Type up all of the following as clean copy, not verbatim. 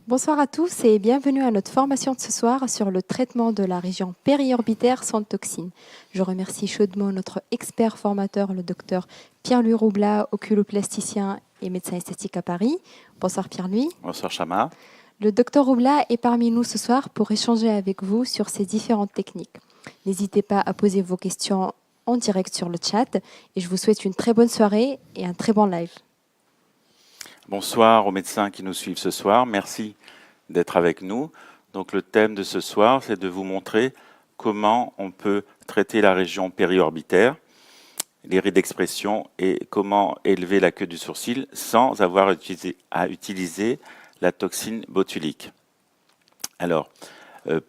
Bonsoir à tous et bienvenue à notre formation de ce soir sur le traitement de la région périorbitaire sans toxines. Je remercie chaudement notre expert formateur, le docteur Pierre-Louis Roublat, oculoplasticien et médecin esthétique à Paris. Bonsoir Pierre-Louis. Bonsoir Chama. Le docteur Roublat est parmi nous ce soir pour échanger avec vous sur ces différentes techniques. N'hésitez pas à poser vos questions en direct sur le chat et je vous souhaite une très bonne soirée et un très bon live. Bonsoir aux médecins qui nous suivent ce soir. Merci d'être avec nous. Donc le thème de ce soir, c'est de vous montrer comment on peut traiter la région périorbitaire, les rides d'expression et comment élever la queue du sourcil sans avoir à utiliser la toxine botulique. Alors,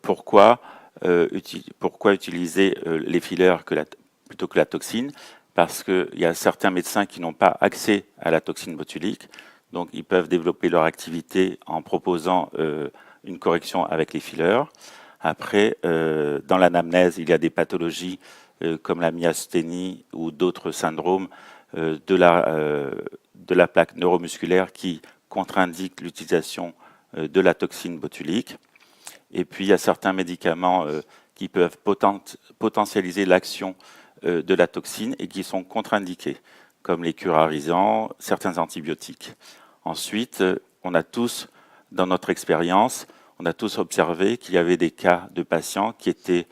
pourquoi utiliser les fillers plutôt que la toxine? Parce qu'il y a certains médecins qui n'ont pas accès à la toxine botulique, donc ils peuvent développer leur activité en proposant une correction avec les fillers. Après, dans l'anamnèse, il y a des pathologies comme la myasthénie ou d'autres syndromes de la plaque neuromusculaire qui contre-indiquent l'utilisation de la toxine botulique. Et puis, il y a certains médicaments qui peuvent potentialiser l'action de la toxine et qui sont contre-indiqués, comme les curarisants, certains antibiotiques. Ensuite, on a tous, dans notre expérience, on a tous observé qu'il y avait des cas de patients qui étaient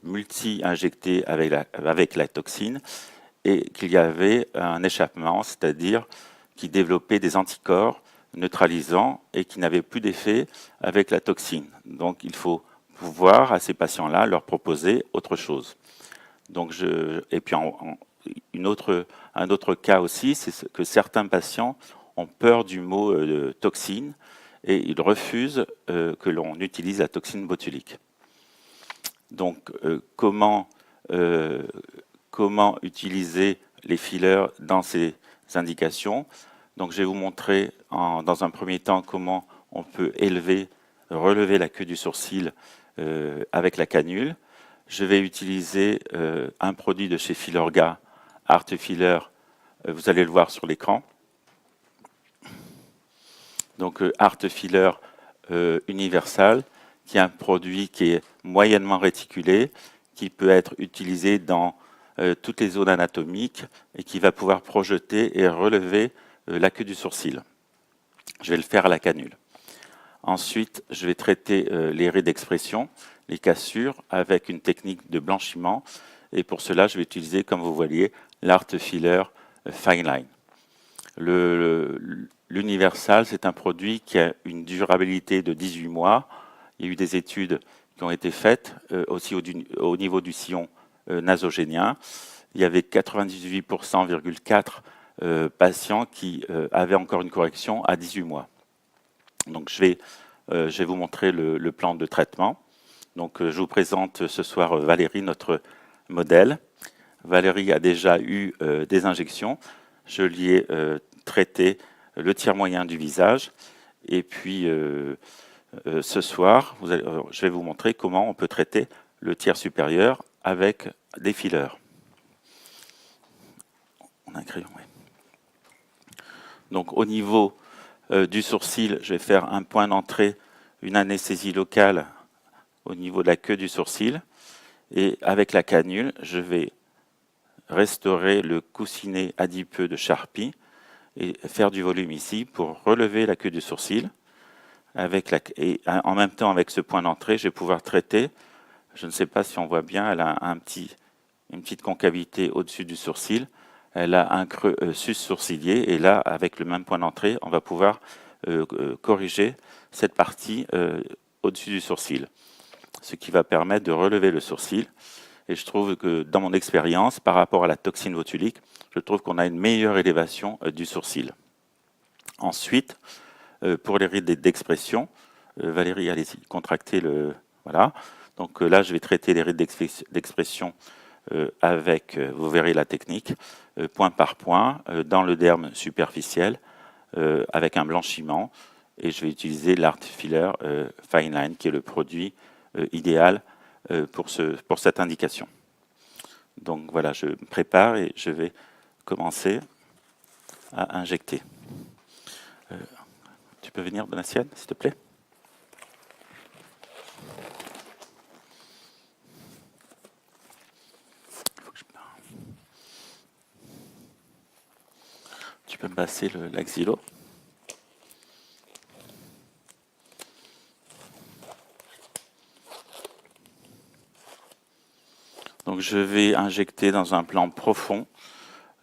multi-injectés avec la toxine et qu'il y avait un échappement, c'est-à-dire qui développaient des anticorps neutralisants et qui n'avaient plus d'effet avec la toxine. Donc il faut pouvoir à ces patients-là leur proposer autre chose. Donc et puis un autre cas aussi, c'est que certains patients ont peur du mot toxine et ils refusent que l'on utilise la toxine botulique. Donc comment utiliser les fillers dans ces indications? Donc je vais vous montrer dans un premier temps comment on peut relever la queue du sourcil avec la canule. Je vais utiliser un produit de chez Filorga, Art Filler, vous allez le voir sur l'écran. Donc Art Filler Universal, qui est un produit qui est moyennement réticulé, qui peut être utilisé dans toutes les zones anatomiques et qui va pouvoir projeter et relever la queue du sourcil. Je vais le faire à la canule. Ensuite, je vais traiter les rides d'expression, les cassures, avec une technique de blanchiment. Et pour cela, je vais utiliser, comme vous voyez, l'Art Filler Fine Line. L'Universal, c'est un produit qui a une durabilité de 18 mois. Il y a eu des études qui ont été faites aussi au niveau du sillon nasogénien. Il y avait 98,4% patients qui avaient encore une correction à 18 mois. Donc je vais vous montrer le plan de traitement. Donc je vous présente ce soir Valérie, notre modèle. Valérie a déjà eu des injections. Je lui ai traité le tiers moyen du visage. Et puis ce soir, je vais vous montrer comment on peut traiter le tiers supérieur avec des fillers. On a un crayon, oui. Donc au niveau du sourcil, je vais faire un point d'entrée, une anesthésie locale au niveau de la queue du sourcil. Et avec la canule, je vais restaurer le coussinet adipeux de Sharpie et faire du volume ici pour relever la queue du sourcil. Et en même temps, avec ce point d'entrée, je vais pouvoir traiter. Je ne sais pas si on voit bien, elle a une petite concavité au-dessus du sourcil. Elle a un creux sus-sourcilier. Et là, avec le même point d'entrée, on va pouvoir corriger cette partie au-dessus du sourcil, ce qui va permettre de relever le sourcil. Et je trouve que dans mon expérience, par rapport à la toxine botulique, je trouve qu'on a une meilleure élévation du sourcil. Ensuite, pour les rides d'expression, Valérie, allez-y, contractez le... Voilà. Donc là, je vais traiter les rides d'expression avec, vous verrez la technique, point par point, dans le derme superficiel, avec un blanchiment. Et je vais utiliser l'Art Filler Fine Line, qui est le produit idéal pour cette indication. Donc voilà, je me prépare et je vais commencer à injecter. Tu peux venir, Donatienne, s'il te plaît? Tu peux me passer l'axilo? Donc je vais injecter dans un plan profond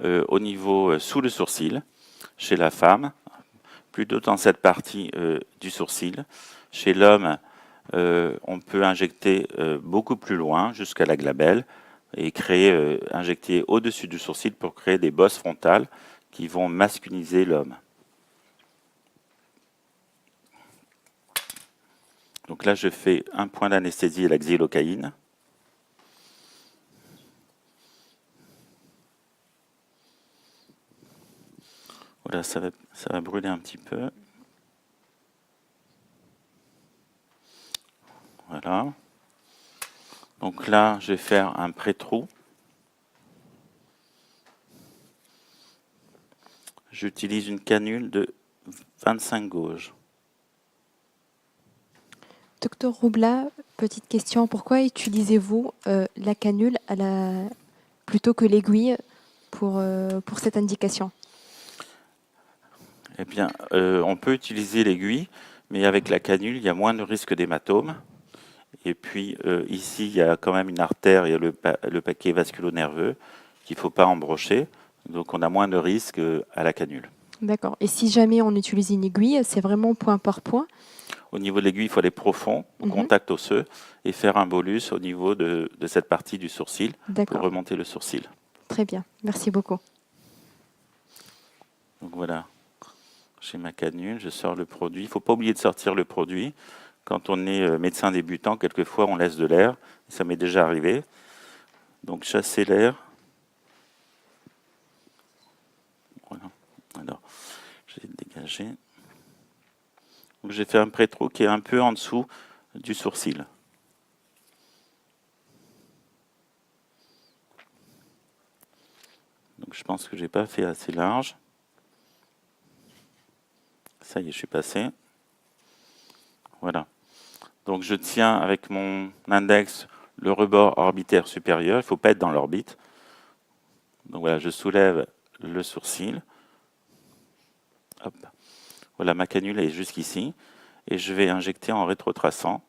au niveau sous le sourcil, chez la femme, plutôt dans cette partie du sourcil. Chez l'homme, on peut injecter beaucoup plus loin, jusqu'à la glabelle, et injecter au-dessus du sourcil pour créer des bosses frontales qui vont masculiniser l'homme. Donc là, je fais un point d'anesthésie à la xylocaïne. Voilà, ça va brûler un petit peu. Voilà. Donc là, je vais faire un pré-trou. J'utilise une canule de 25 gauges. Docteur Roubla, petite question, pourquoi utilisez-vous la canule plutôt que l'aiguille pour cette indication? Eh bien, on peut utiliser l'aiguille, mais avec la canule, il y a moins de risque d'hématome. Et puis ici, il y a quand même une artère, il y a le paquet vasculo-nerveux qu'il ne faut pas embrocher. Donc on a moins de risque à la canule. D'accord. Et si jamais on utilise une aiguille, c'est vraiment point par point? Au niveau de l'aiguille, il faut aller profond, au contact osseux, et faire un bolus au niveau de cette partie du sourcil pour remonter le sourcil. Très bien, merci beaucoup. Donc voilà, j'ai ma canule, je sors le produit. Il ne faut pas oublier de sortir le produit. Quand on est médecin débutant, quelquefois on laisse de l'air, ça m'est déjà arrivé. Donc chasser l'air. Voilà. Alors, je vais dégager. Donc j'ai fait un pré-trou qui est un peu en dessous du sourcil. Donc je pense que je n'ai pas fait assez large. Ça y est, je suis passé. Voilà. Donc je tiens avec mon index le rebord orbitaire supérieur. Il ne faut pas être dans l'orbite. Donc voilà, je soulève le sourcil. Hop. Voilà, ma canule est jusqu'ici. Et je vais injecter en rétrotraçant.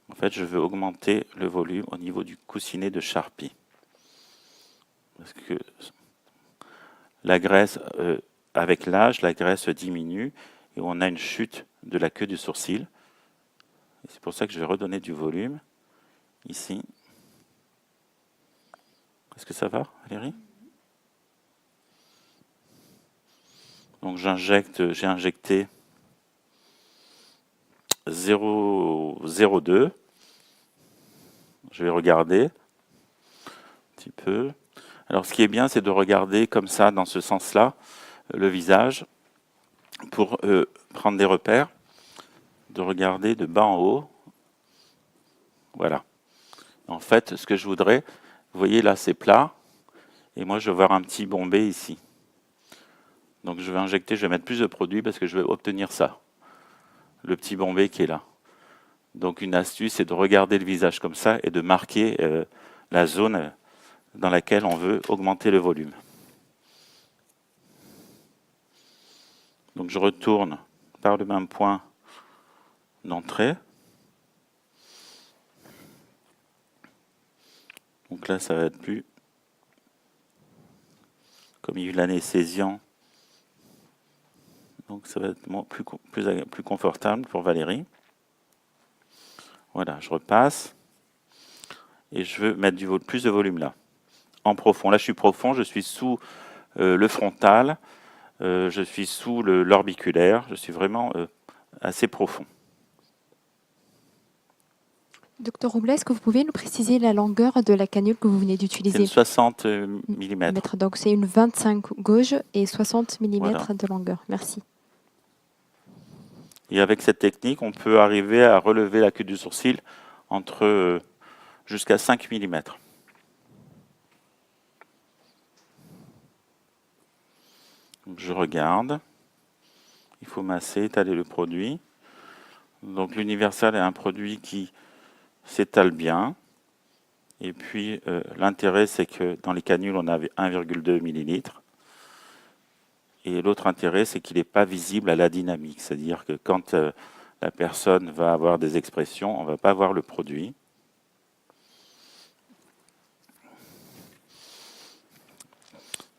En fait, je veux augmenter le volume au niveau du coussinet de Charpie. Parce que la graisse, avec l'âge, la graisse diminue et on a une chute de la queue du sourcil. C'est pour ça que je vais redonner du volume ici. Est-ce que ça va, Valérie? Donc j'ai injecté 0,02. Je vais regarder un petit peu. Alors ce qui est bien, c'est de regarder comme ça, dans ce sens-là, le visage, pour prendre des repères, de regarder de bas en haut. Voilà. En fait, ce que je voudrais, vous voyez là, c'est plat, et moi je veux voir un petit bombé ici. Donc je vais injecter, je vais mettre plus de produit parce que je vais obtenir ça, le petit bombé qui est là. Donc une astuce, c'est de regarder le visage comme ça et de marquer la zone dans laquelle on veut augmenter le volume. Donc je retourne par le même point d'entrée. Donc là, ça va être plus, comme il y a eu l'anesthésiant, donc ça va être plus confortable pour Valérie. Voilà, je repasse. Et je veux mettre plus de volume là, en profond. Là, je suis profond, je suis sous le frontal, je suis sous l'orbiculaire, je suis vraiment assez profond. Docteur Roubla, est-ce que vous pouvez nous préciser la longueur de la canule que vous venez d'utiliser? C'est une 60 mm. Donc c'est une 25 gauge et 60 mm Voilà. de longueur. Merci. Et avec cette technique, on peut arriver à relever la queue du sourcil entre jusqu'à 5 mm. Donc je regarde. Il faut masser, étaler le produit. Donc l'universal est un produit qui s'étale bien. Et puis l'intérêt, c'est que dans les canules, on a 1,2 ml. Et l'autre intérêt, c'est qu'il n'est pas visible à la dynamique. C'est-à-dire que quand la personne va avoir des expressions, on ne va pas voir le produit.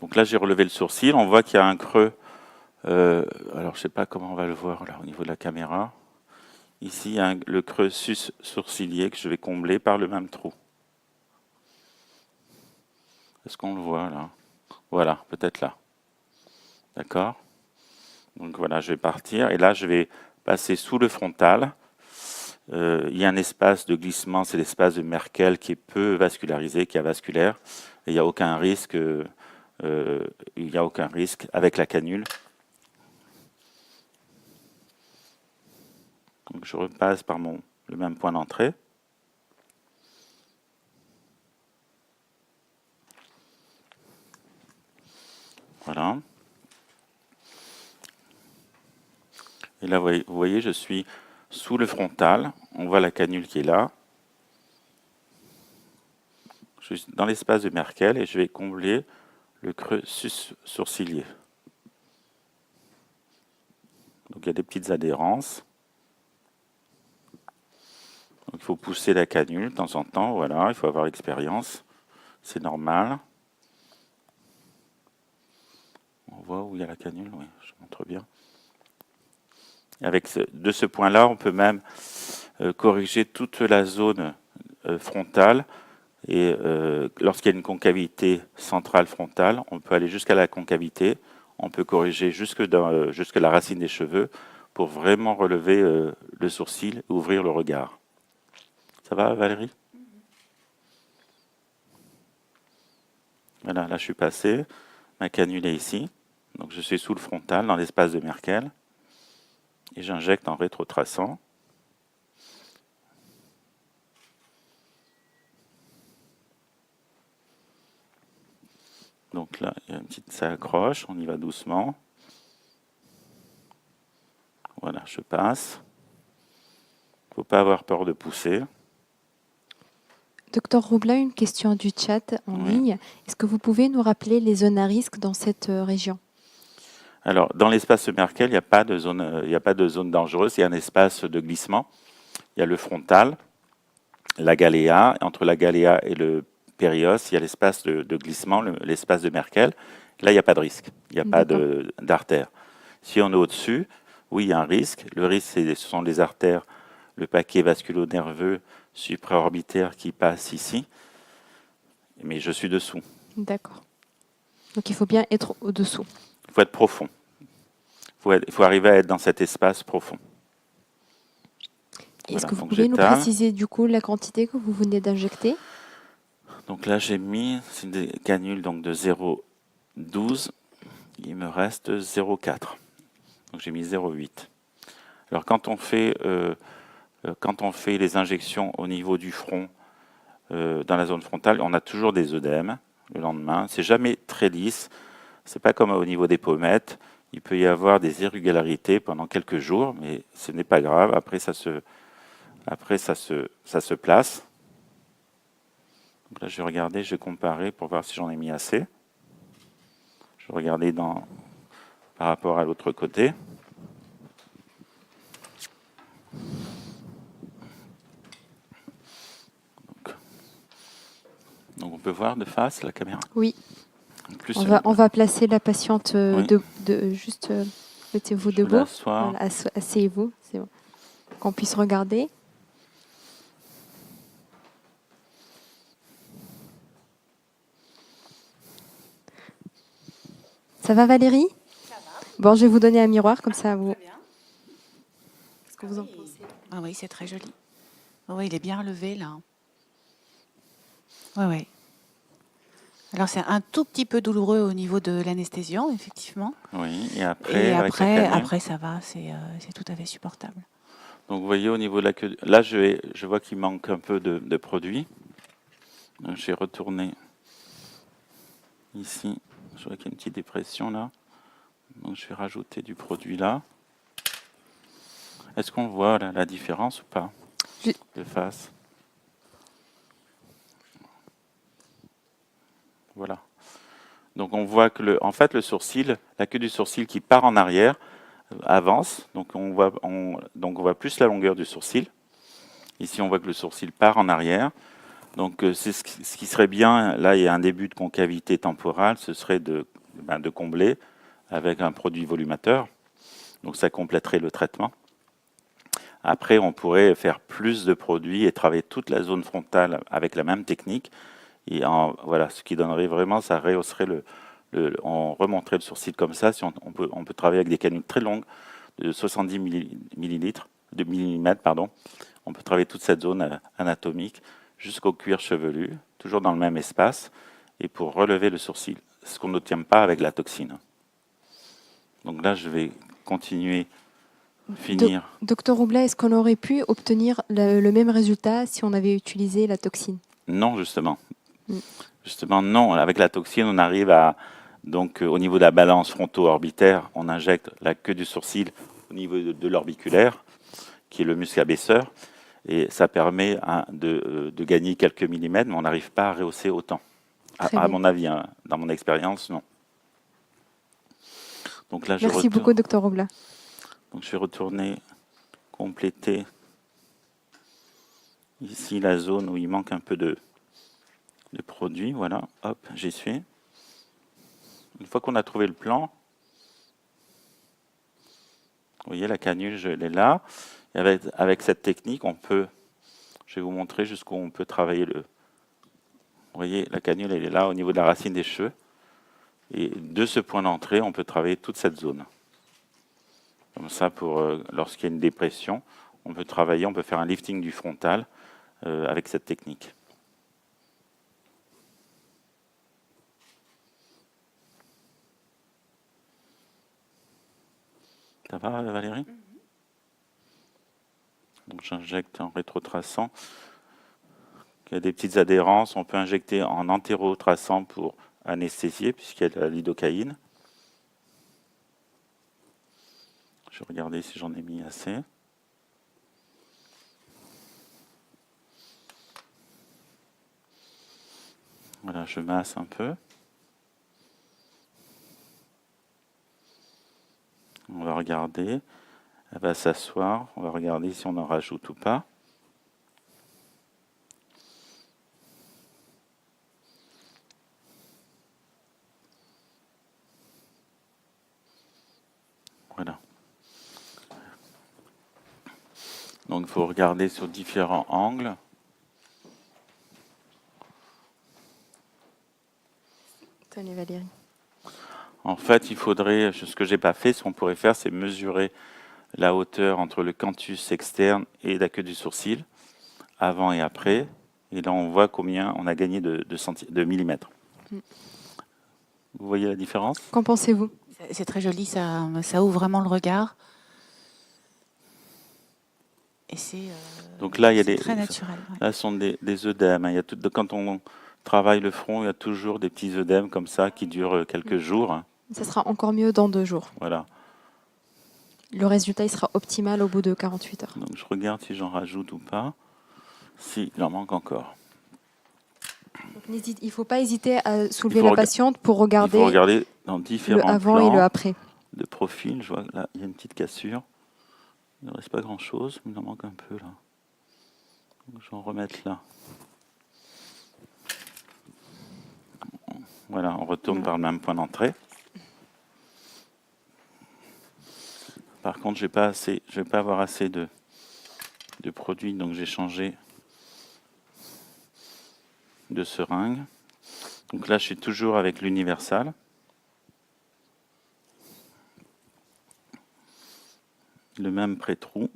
Donc là, j'ai relevé le sourcil. On voit qu'il y a un creux. Alors, je ne sais pas comment on va le voir là au niveau de la caméra. Ici, il y a le creux sus-sourcilier que je vais combler par le même trou. Est-ce qu'on le voit là? Voilà, peut-être là. D'accord? Donc voilà, je vais partir. Et là, je vais passer sous le frontal. Il y a un espace de glissement, c'est l'espace de Merkel qui est peu vascularisé, qui est avasculaire. Et il n'y a aucun risque. Il n'y a aucun risque avec la canule. Donc je repasse par le même point d'entrée. Voilà. Et là, vous voyez, je suis sous le frontal. On voit la canule qui est là. Je suis dans l'espace de Merkel et je vais combler le creux sus-sourcilier. Donc il y a des petites adhérences. Donc il faut pousser la canule de temps en temps. Voilà, il faut avoir l'expérience. C'est normal. On voit où il y a la canule, oui, je montre bien. De ce point-là, on peut même corriger toute la zone frontale. Et lorsqu'il y a une concavité centrale frontale, on peut aller jusqu'à la concavité. On peut corriger jusque la racine des cheveux pour vraiment relever le sourcil et ouvrir le regard. Ça va, Valérie? Voilà, là je suis passé. Ma canule est ici. Donc je suis sous le frontal, dans l'espace de Merkel. Et j'injecte en rétrotraçant. Donc là, ça accroche, on y va doucement. Voilà, je passe. Il ne faut pas avoir peur de pousser. Docteur Roubla, une question du chat en ligne. Est-ce que vous pouvez nous rappeler les zones à risque dans cette région? Alors, dans l'espace Merkel, il n'y a pas de zone dangereuse, il y a un espace de glissement. Il y a le frontal, la galéa. Entre la galéa et le périos, il y a l'espace de glissement, l'espace de Merkel. Là, il n'y a pas de risque, il n'y a pas d'artère. Si on est au-dessus, oui, il y a un risque. Le risque, ce sont les artères, le paquet vasculo-nerveux supraorbitaire qui passe ici. Mais je suis dessous. D'accord. Donc, il faut bien être au-dessous. Il faut être profond. Il faut arriver à être dans cet espace profond. Est-ce que vous pouvez nous préciser du coup la quantité que vous venez d'injecter? Donc là, j'ai mis, c'est une canule donc de 0,12. Il me reste 0,4. Donc j'ai mis 0,8. Alors quand on fait les injections au niveau du front, dans la zone frontale, on a toujours des œdèmes le lendemain. C'est jamais très lisse. C'est pas comme au niveau des pommettes. Il peut y avoir des irrégularités pendant quelques jours, mais ce n'est pas grave. Après, ça se place. Donc là, je vais regarder, je vais comparer pour voir si j'en ai mis assez. Je vais regarder par rapport à l'autre côté. Donc on peut voir de face la caméra? Oui. On va placer la patiente juste mettez-vous debout. Voilà, asseyez-vous, c'est bon. Qu'on puisse regarder. Ça va Valérie? Ça va. Bon, je vais vous donner un miroir comme ça vous. Qu'est-ce que vous en pensez? Ah oui, c'est très joli. Oh, oui, il est bien relevé là. Oui, oui. Alors c'est un tout petit peu douloureux au niveau de l'anesthésion, effectivement. Oui, et après ça va, c'est tout à fait supportable. Donc vous voyez au niveau de la queue, là je vois qu'il manque un peu de produit. Donc je vais retourner ici, je vois qu'il y a une petite dépression là. Donc je vais rajouter du produit là. Est-ce qu'on voit la différence ou pas Je- de face? Voilà. Donc on voit que en fait le sourcil, la queue du sourcil qui part en arrière avance. Donc on voit plus la longueur du sourcil. Ici on voit que le sourcil part en arrière. Donc c'est ce qui serait bien. Là il y a un début de concavité temporale. Ce serait de combler avec un produit volumateur. Donc ça compléterait le traitement. Après, on pourrait faire plus de produits et travailler toute la zone frontale avec la même technique. Et voilà, ce qui donnerait vraiment, ça rehausserait on remonterait le sourcil comme ça. Si on peut travailler avec des canules très longues de 70 millimètres, pardon. On peut travailler toute cette zone anatomique jusqu'au cuir chevelu, toujours dans le même espace, et pour relever le sourcil, ce qu'on n'obtient pas avec la toxine. Donc là, je vais continuer, finir. Docteur Roubla, est-ce qu'on aurait pu obtenir le même résultat si on avait utilisé la toxine? Non, justement. Mm. Justement, non. Avec la toxine, on arrive à... Donc, au niveau de la balance fronto-orbitaire, on injecte la queue du sourcil au niveau de l'orbiculaire, qui est le muscle abaisseur, et ça permet de gagner quelques millimètres, mais on n'arrive pas à rehausser autant. À mon avis, hein, dans mon expérience, non. Donc là, Merci beaucoup, docteur Roubla. Donc je vais retourner compléter ici la zone où il manque un peu de produit. Voilà, hop, j'y suis. Une fois qu'on a trouvé le plan, vous voyez, la canule, elle est là. Et avec cette technique, je vais vous montrer jusqu'où on peut travailler Vous voyez, la canule, elle est là, au niveau de la racine des cheveux. Et de ce point d'entrée, on peut travailler toute cette zone. Comme ça, lorsqu'il y a une dépression, on peut faire un lifting du frontal avec cette technique. Ça va, Valérie? Donc j'injecte en rétrotraçant. Il y a des petites adhérences. On peut injecter en antérotraçant pour anesthésier, puisqu'il y a de la lidocaïne. Je vais regarder si j'en ai mis assez. Voilà, je masse un peu. On va regarder. Elle va s'asseoir. On va regarder si on en rajoute ou pas. Voilà. Donc il faut regarder sur différents angles. Tenez, Valérie. En fait, il faudrait, ce que j'ai pas fait, ce qu'on pourrait faire, c'est mesurer la hauteur entre le canthus externe et la queue du sourcil, avant et après. Et là, on voit combien on a gagné de millimètres. Vous voyez la différence? Qu'en pensez-vous? C'est très joli, ça ouvre vraiment le regard. Et Donc là, il y a très naturel. Ouais. Là, ce sont des œdèmes. Il y a quand on travaille le front, il y a toujours des petits œdèmes comme ça qui durent quelques jours. Ça sera encore mieux dans 2 jours. Voilà. Le résultat il sera optimal au bout de 48 heures. Donc je regarde si j'en rajoute ou pas. Si, il en manque encore. Donc, il ne faut pas hésiter à soulever la patiente pour regarder, il faut regarder dans différents le avant plans et le après. de profil. Je vois que là, il y a une petite cassure. Il ne reste pas grand-chose, mais il en manque un peu là. Donc, je vais en remettre là. Voilà, on retourne par le même point d'entrée. Par contre, je vais pas avoir assez de produits, donc j'ai changé de seringue. Donc là, je suis toujours avec l'Universal. Le même pré-trou.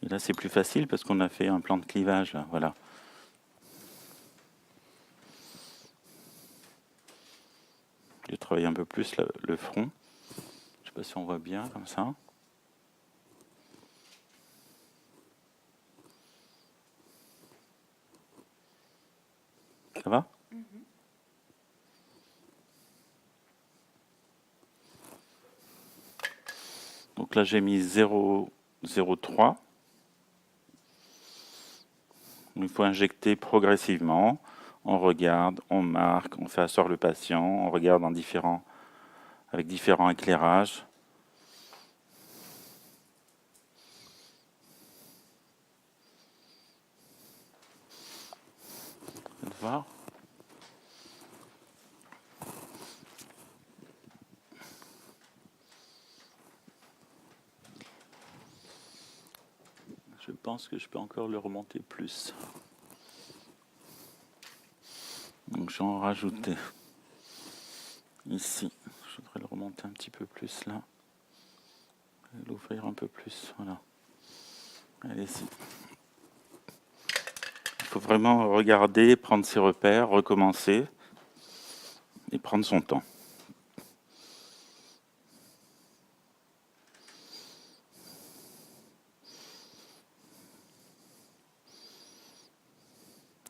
Et là, c'est plus facile parce qu'on a fait un plan de clivage, là, voilà. J'ai travaillé un peu plus le front. Je ne sais pas si on voit bien comme ça. Ça va? Donc là, j'ai mis 0,03. Il faut injecter progressivement. On regarde, on marque, on fait asseoir le patient, on regarde avec différents éclairages. Vous pouvez voir. Je pense que je peux encore le remonter plus. Donc je vais en rajouter ici. Je voudrais le remonter un petit peu plus là. Et l'ouvrir un peu plus. Voilà. Allez, ici. Il faut vraiment regarder, prendre ses repères, recommencer et prendre son temps.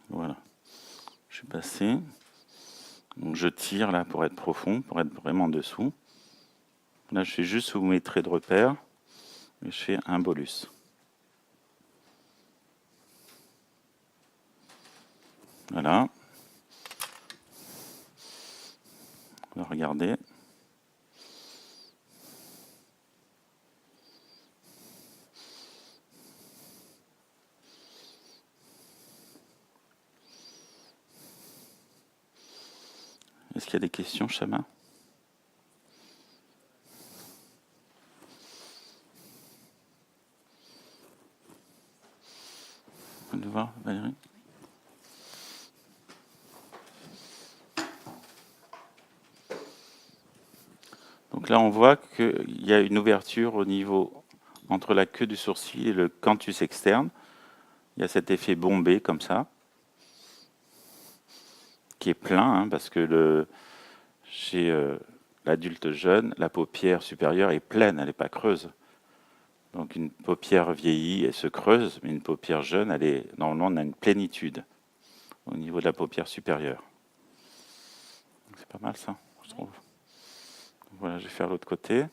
Voilà. Je suis passé. Donc je tire là pour être profond, pour être vraiment dessous. Là, je fais juste sous mes traits de repère et je fais un bolus. Voilà. On va regarder. Est-ce qu'il y a des questions, Chama? Vous voulez voir, Valérie? Donc là, on voit qu'il y a une ouverture au niveau entre la queue du sourcil et le canthus externe. Il y a cet effet bombé comme ça, qui est plein, hein, parce que chez l'adulte jeune, la paupière supérieure est pleine, elle n'est pas creuse. Donc une paupière vieillie, elle se creuse, mais une paupière jeune, normalement, on a une plénitude au niveau de la paupière supérieure. C'est pas mal ça, je trouve. Voilà, je vais faire l'autre côté.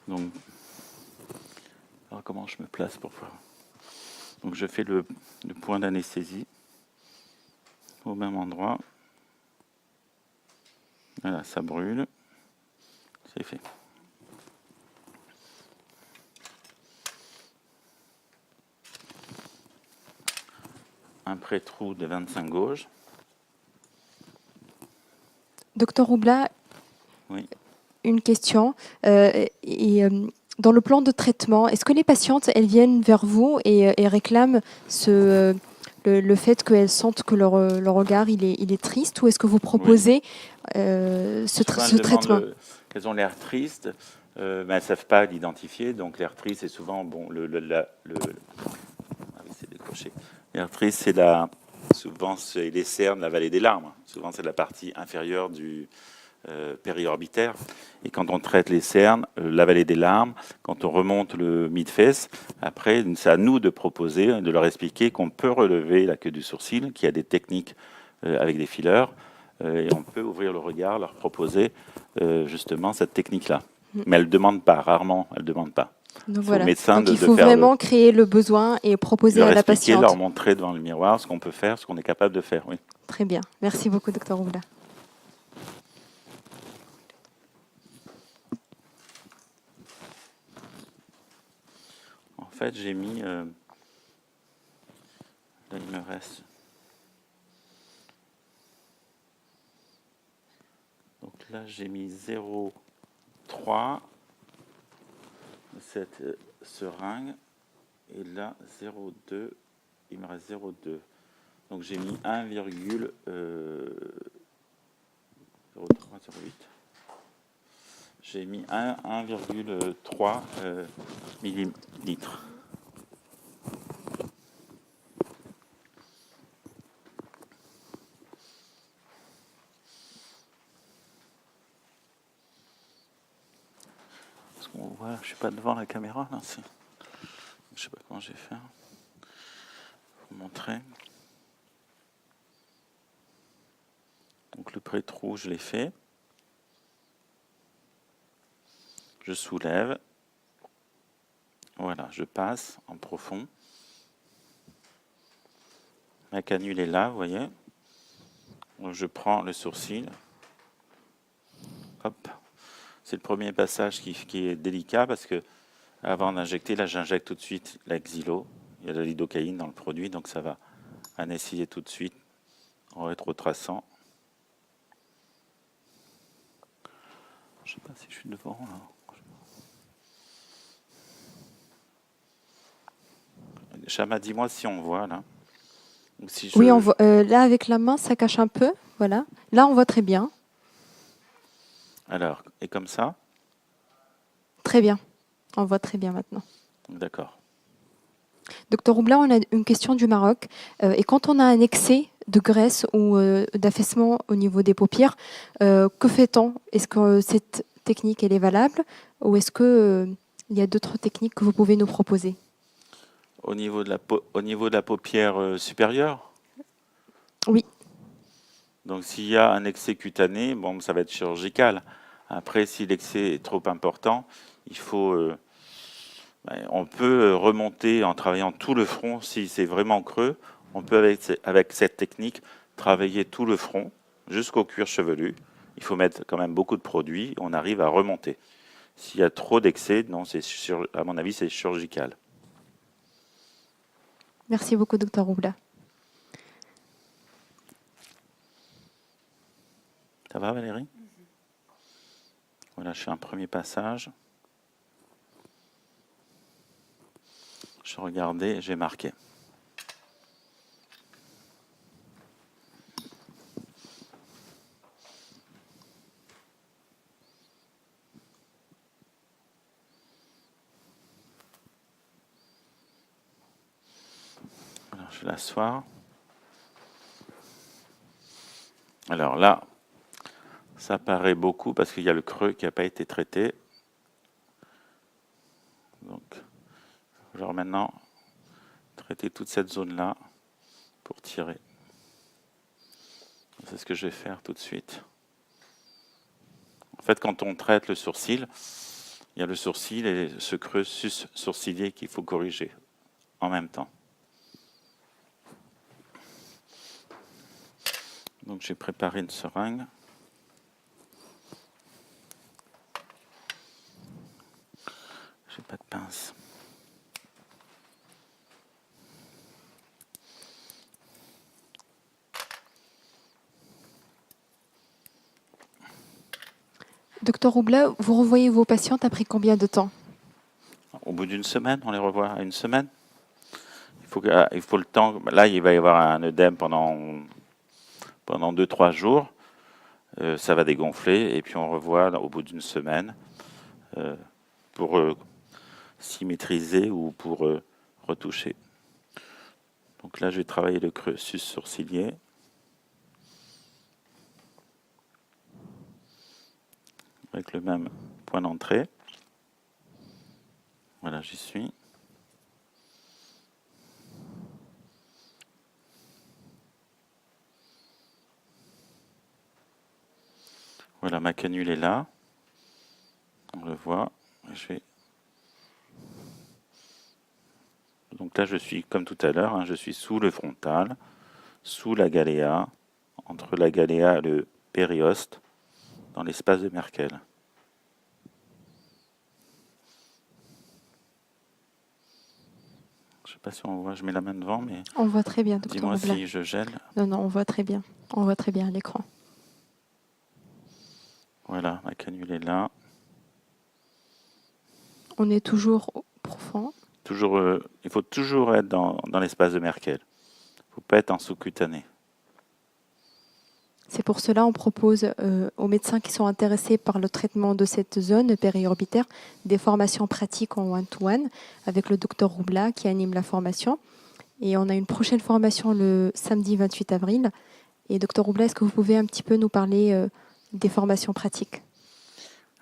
Donc, alors comment je me place pour voir? Donc je fais le point d'anesthésie au même endroit. Voilà, ça brûle. C'est fait. Un pré-trou de 25 gauges. Docteur Roubla, Oui. une question. Dans le plan de traitement, est-ce que les patientes, elles viennent vers vous et réclament le fait qu'elles sentent que leur regard il est triste, ou est-ce que vous proposez ce traitement? Elles ont l'air tristes, mais elles ne savent pas l'identifier. Donc l'air triste, c'est souvent c'est décroché. L'air triste, souvent c'est les cernes, la vallée des larmes. Souvent c'est la partie inférieure du périorbitaire. Et quand on traite les cernes, la vallée des larmes, quand on remonte le mid-face, après, c'est à nous de proposer, de leur expliquer qu'on peut relever la queue du sourcil, qu'il y a des techniques avec des fillers, et on peut ouvrir le regard, leur proposer justement cette technique-là. Mais elles ne demandent pas, rarement, elles ne demandent pas. Donc, Voilà. Donc il faut vraiment créer le besoin et proposer à la patiente. Leur montrer devant le miroir ce qu'on peut faire, ce qu'on est capable de faire. Oui. Très bien. Merci beaucoup, Dr Roubla. En fait, j'ai mis... là, il me reste... Donc là, j'ai mis 0,3 cette seringue. Et là, 0,2. Il me reste 0,2. Donc j'ai mis 1,03, 0,8. J'ai mis 1,3 millilitres. Parce qu'on voit, je suis pas devant la caméra là. Je sais pas comment je vais faire. Pour vous montrer. vrai trou, je l'ai fait. Je soulève. Voilà, je passe en profond. Ma canule est là, vous voyez. Donc je prends le sourcil. Hop. C'est le premier passage qui est délicat parce que avant d'injecter, là j'injecte tout de suite la xylo. Il y a de la lidocaïne dans le produit, donc ça va anesthésier tout de suite en rétrotraçant. Je ne sais pas si je suis devant là. Chama, dis-moi si on voit là. Ou si je... Oui, on voit, là avec la main, ça cache un peu. Voilà. Là, on voit très bien. Alors, et comme ça? Très bien. On voit très bien maintenant. D'accord. Docteur Roubla, on a une question du Maroc. Et quand on a un excès de graisse ou d'affaissement au niveau des paupières, que fait-on? Est-ce que cette technique elle est valable ou est-ce que il y a d'autres techniques que vous pouvez nous proposer? Au niveau de la paupière supérieure? Oui. Donc s'il y a un excès cutané, bon, ça va être chirurgical. Après, si l'excès est trop important, il faut, on peut remonter en travaillant tout le front. Si c'est vraiment creux, on peut avec cette technique travailler tout le front jusqu'au cuir chevelu. Il faut mettre quand même beaucoup de produits. On arrive à remonter. S'il y a trop d'excès, non, à mon avis, c'est chirurgical. Merci beaucoup, docteur Roubla. Ça va, Valérie? Voilà, je fais un premier passage. Je regardais, j'ai marqué. Voilà, je vais l'asseoir. Alors là, ça paraît beaucoup parce qu'il y a le creux qui n'a pas été traité. Donc, genre maintenant, traiter toute cette zone-là pour tirer. C'est ce que je vais faire tout de suite. En fait, quand on traite le sourcil, il y a le sourcil et ce creux sus-sourcilier qu'il faut corriger en même temps. Donc j'ai préparé une seringue. J'ai pas de pince. Docteur Roubla, vous revoyez vos patientes après combien de temps? Au bout d'une semaine, on les revoit à une semaine. Il faut le temps. Là, il va y avoir un œdème pendant 2-3 jours. Ça va dégonfler et puis on revoit au bout d'une semaine pour symétriser ou pour retoucher. Donc là, je vais travailler le creux sus-sourcilier. Avec le même point d'entrée. Voilà, j'y suis. Voilà, ma canule est là. On le voit. Donc là, je suis comme tout à l'heure, hein, je suis sous le frontal, sous la galéa, entre la galéa et le périoste, dans l'espace de Merkel. Je ne sais pas si on voit, je mets la main devant, mais On voit très bien, docteur dis-moi Roubla. si je gèle. Non, on voit très bien. On voit très bien à l'écran. Voilà, ma canule est là. On est toujours profond. Il faut toujours être dans l'espace de Merkel. Il ne faut pas être en sous-cutané. C'est pour cela qu'on propose aux médecins qui sont intéressés par le traitement de cette zone périorbitaire des formations pratiques en one-to-one avec le docteur Roubla qui anime la formation. Et on a une prochaine formation le samedi 28 avril. Et docteur Roubla, est-ce que vous pouvez un petit peu nous parler des formations pratiques?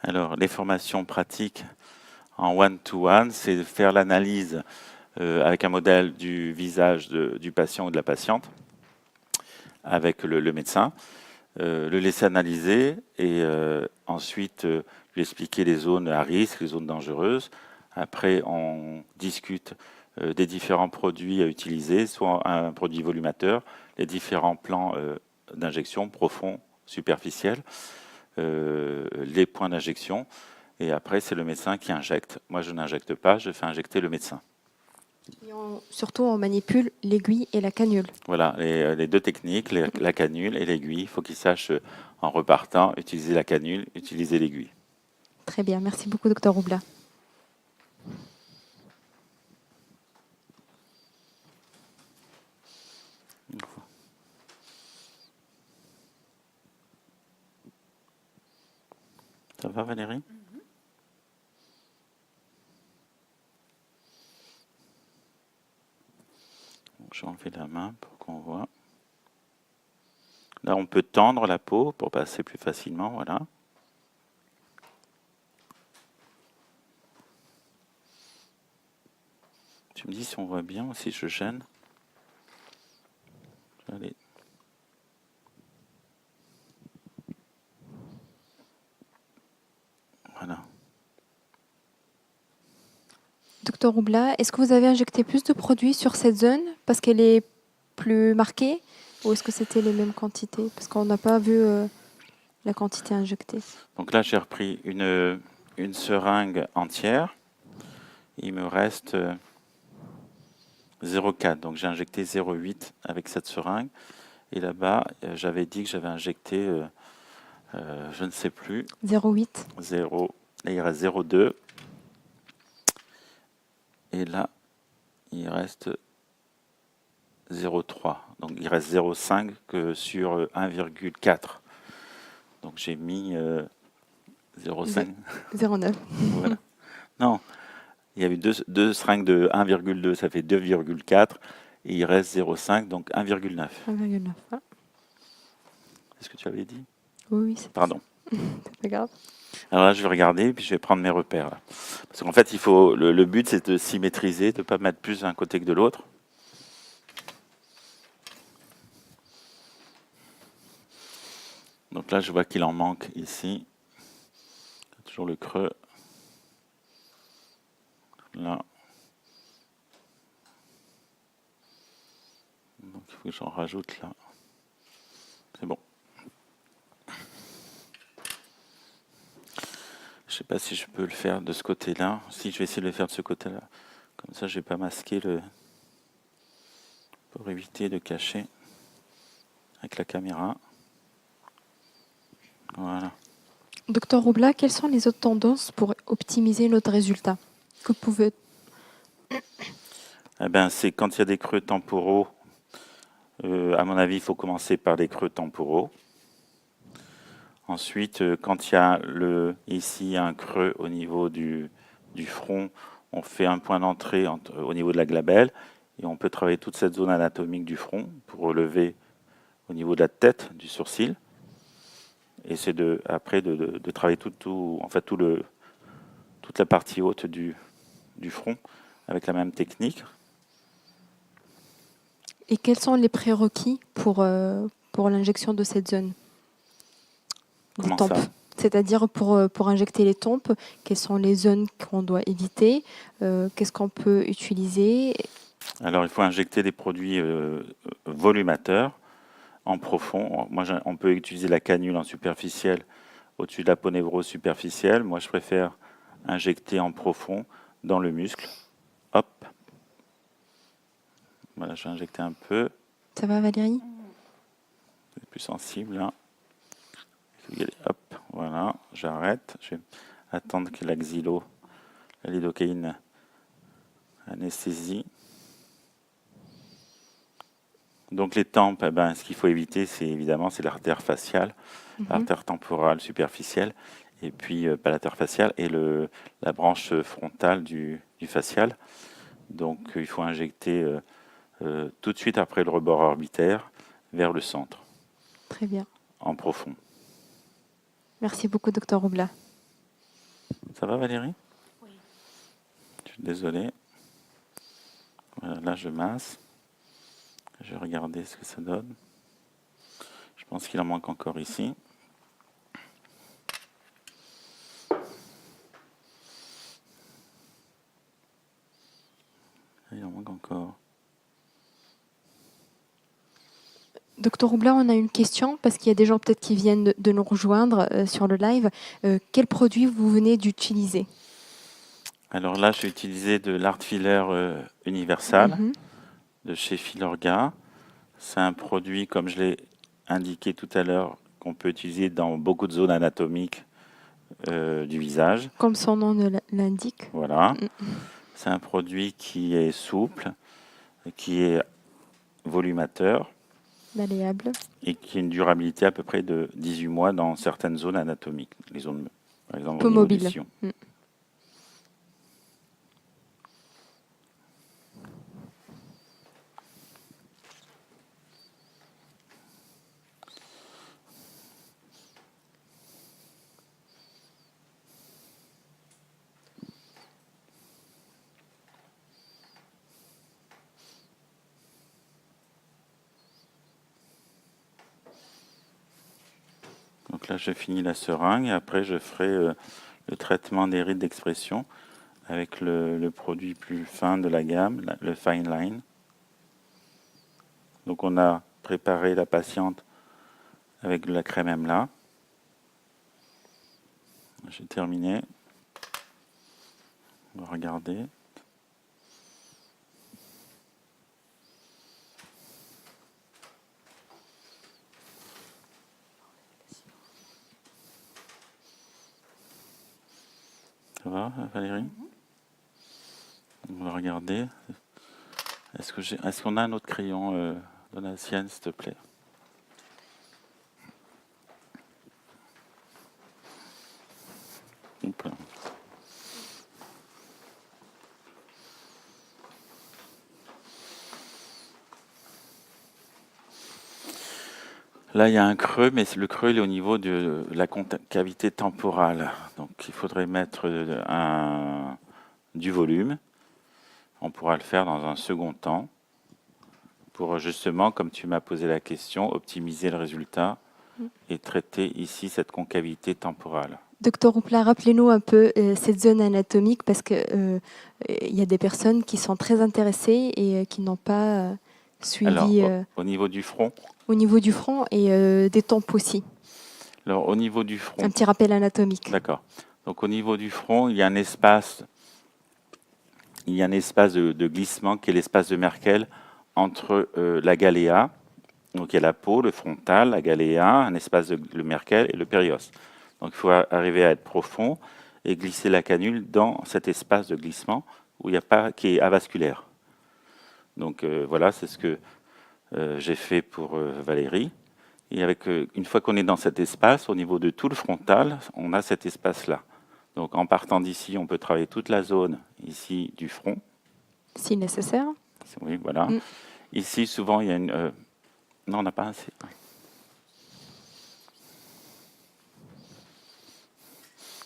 Alors, les formations pratiques en one-to-one, c'est faire l'analyse avec un modèle du visage du patient ou de la patiente avec le médecin. le laisser analyser et ensuite lui expliquer les zones à risque, les zones dangereuses. Après, on discute des différents produits à utiliser, soit un produit volumateur, les différents plans d'injection profonds, superficiels, les points d'injection. Et après, c'est le médecin qui injecte. Moi, je n'injecte pas, je fais injecter le médecin. Et surtout, on manipule l'aiguille et la canule. Voilà, les deux techniques, la canule et l'aiguille. Il faut qu'ils sachent, en repartant, utiliser la canule, utiliser l'aiguille. Très bien, merci beaucoup, docteur Roubla. Ça va, Valérie? Je vais enlever la main pour qu'on voit. Là, on peut tendre la peau pour passer plus facilement, voilà. Tu me dis si on voit bien ou si je gêne. Allez. Voilà. Docteur Roubla, est-ce que vous avez injecté plus de produits sur cette zone parce qu'elle est plus marquée ou est-ce que c'était les mêmes quantités? Parce qu'on n'a pas vu la quantité injectée. Donc là, j'ai repris une seringue entière. Il me reste 0,4. Donc j'ai injecté 0,8 avec cette seringue. Et là-bas, j'avais dit que j'avais injecté, je ne sais plus, 0,8. 0. Là, il reste 0,2. Et là, il reste 0,3. Donc il reste 0,5 que sur 1,4. Donc j'ai mis 0,5. 0,9. Voilà. Non, il y a eu deux seringues de 1,2, ça fait 2,4. Et il reste 0,5, donc 1,9. 1,9. Ah. C'est ce que tu avais dit? Oui, c'est Pardon. pas grave. Alors là, je vais regarder, puis je vais prendre mes repères. Là. Parce qu'en fait, le but, c'est de symétriser, de ne pas mettre plus d'un côté que de l'autre. Donc là, je vois qu'il en manque ici. Toujours le creux. Là. Donc il faut que j'en rajoute là. C'est bon. Je ne sais pas si je peux le faire de ce côté-là. Si, je vais essayer de le faire de ce côté-là. Comme ça, je ne vais pas masquer pour éviter de cacher avec la caméra. Voilà. Docteur Roubla, quelles sont les autres tendances pour optimiser notre résultat que vous pouvez... Eh ben, c'est quand il y a des creux temporaux. À mon avis, il faut commencer par les creux temporaux. Ensuite, quand il y a ici un creux au niveau du front, on fait un point d'entrée au niveau de la glabelle et on peut travailler toute cette zone anatomique du front pour relever au niveau de la tête, du sourcil. Et c'est après de travailler toute la partie haute du front avec la même technique. Et quels sont les prérequis pour l'injection de cette zone? Comment des tempes. ça? C'est-à-dire pour injecter les tempes, quelles sont les zones qu'on doit éviter? Qu'est-ce qu'on peut utiliser? Alors, il faut injecter des produits volumateurs en profond. On peut utiliser la canule en superficielle au-dessus de la peau névrose superficielle. Moi, je préfère injecter en profond dans le muscle. Hop. Voilà, je vais injecter un peu. Ça va, Valérie? C'est plus sensible, là. Hop, voilà, j'arrête. Je vais attendre que la lidocaïne anesthésie. Donc les tempes, ce qu'il faut éviter, c'est l'artère faciale, l'artère temporale superficielle, et puis pas l'artère faciale, et la branche frontale du facial. Donc il faut injecter tout de suite après le rebord orbitaire vers le centre. Très bien. En profond. Merci beaucoup, docteur Roubla. Ça va, Valérie? Oui. Je suis désolé. Voilà, là, je masse. Je vais regarder ce que ça donne. Je pense qu'il en manque encore ici. Il en manque encore. Docteur Roubla, on a une question parce qu'il y a des gens peut-être qui viennent de nous rejoindre sur le live. Quel produit vous venez d'utiliser? Alors là, j'ai utilisé de l'Art Filler Universal de chez Filorga. C'est un produit, comme je l'ai indiqué tout à l'heure, qu'on peut utiliser dans beaucoup de zones anatomiques du visage. Comme son nom l'indique. Voilà. C'est un produit qui est souple, qui est volumateur Malléable. et qui a une durabilité à peu près de 18 mois dans certaines zones anatomiques. Les zones, par exemple, Peu au niveau mobile. des sillons. Donc là, je finis la seringue et après, je ferai le traitement des rides d'expression avec le produit plus fin de la gamme, le Fine Line. Donc on a préparé la patiente avec de la crème Emla. J'ai terminé. On va regarder. Ça va, Valérie? On va regarder. Est-ce qu'on a un autre crayon, Donatienne, s'il te plaît? Oups. Là, il y a un creux, mais le creux il est au niveau de la cavité temporale. Donc, il faudrait mettre du volume. On pourra le faire dans un second temps pour justement, comme tu m'as posé la question, optimiser le résultat et traiter ici cette concavité temporale. Docteur Roubla, rappelez-nous un peu cette zone anatomique parce qu'il y a des personnes qui sont très intéressées et qui n'ont pas suivi. Alors, au niveau du front? Au niveau du front et des tempes aussi. Alors, au niveau du front. Un petit rappel anatomique. D'accord. Donc, au niveau du front, il y a un espace, de glissement qui est l'espace de Merkel entre la galéa, donc il y a la peau, le frontal, la galéa, un espace de le Merkel et le périos. Donc, il faut arriver à être profond et glisser la canule dans cet espace de glissement où il n'y a pas, qui est avasculaire. Donc, voilà, c'est ce que j'ai fait pour Valérie. Et une fois qu'on est dans cet espace, au niveau de tout le frontal, on a cet espace-là. Donc en partant d'ici, on peut travailler toute la zone ici du front. Si nécessaire. Oui, voilà. Ici, souvent, il y a une... non, on n'a pas assez.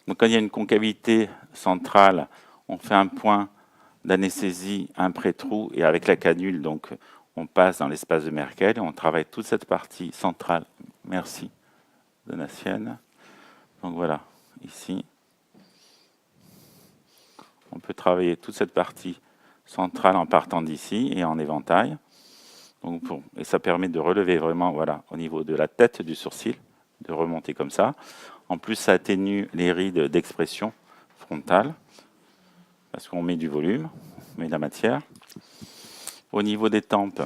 Donc quand il y a une concavité centrale, on fait un point d'anesthésie, un pré-trou, et avec la canule, donc on passe dans l'espace de Merkel et on travaille toute cette partie centrale. Merci, Donatienne. Donc voilà, ici. On peut travailler toute cette partie centrale en partant d'ici et en éventail. Donc et ça permet de relever vraiment voilà, au niveau de la tête du sourcil, de remonter comme ça. En plus, ça atténue les rides d'expression frontale, parce qu'on met du volume, on met de la matière. Au niveau des tempes,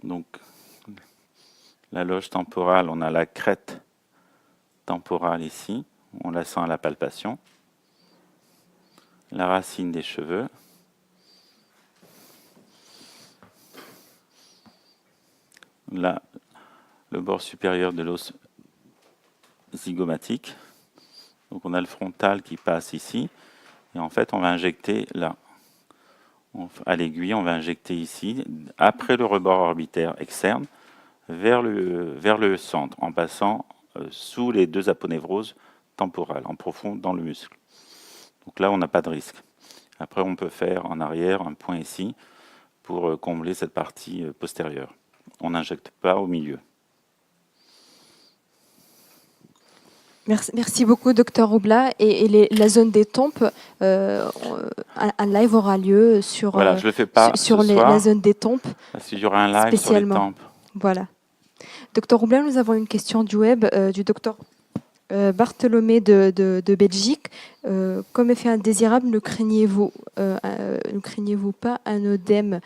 donc la loge temporale, on a la crête temporale ici, on la sent à la palpation. La racine des cheveux. Là, le bord supérieur de l'os zygomatique. Donc on a le frontal qui passe ici. Et en fait, on va injecter là. À l'aiguille, on va injecter ici, après le rebord orbitaire externe, vers le centre, en passant sous les deux aponevroses temporales, en profond dans le muscle. Donc là, on n'a pas de risque. Après, on peut faire en arrière un point ici pour combler cette partie postérieure. on n'injecte pas au milieu. Merci beaucoup, Dr Roubla. Et la zone des tempes, un live aura lieu sur, Voilà, je le fais pas sur ce la soir, zone des tempes parce qu'il y aura un live sur les spécialement. tempes. Voilà. Dr Roubla, nous avons une question du web du docteur Bartholomé de Belgique. Comme effet indésirable, ne craignez-vous pas un œdème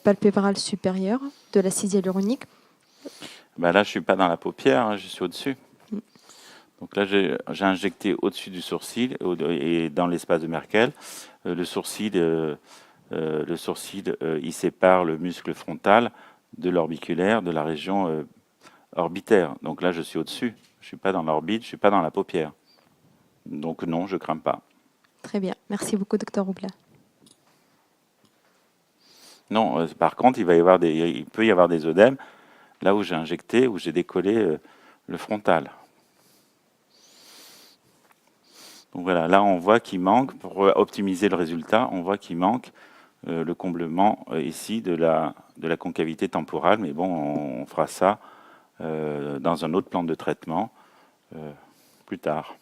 palpébral supérieur de l'acide hyaluronique? Ben là, je suis pas dans la paupière, hein, je suis au-dessus. Donc là, j'ai injecté au-dessus du sourcil et dans l'espace de Merkel. Le sourcil, il sépare le muscle frontal de l'orbiculaire, de la région orbitaire. Donc là, je suis au-dessus. Je suis pas dans l'orbite, je suis pas dans la paupière. Donc non, je crains pas. Très bien. Merci beaucoup, Dr Roubla. Non, par contre, il peut y avoir des œdèmes là où j'ai injecté, où j'ai décollé le frontal. Donc voilà, là on voit qu'il manque, pour optimiser le résultat, on voit qu'il manque le comblement ici de la concavité temporale, mais bon, on fera ça dans un autre plan de traitement plus tard.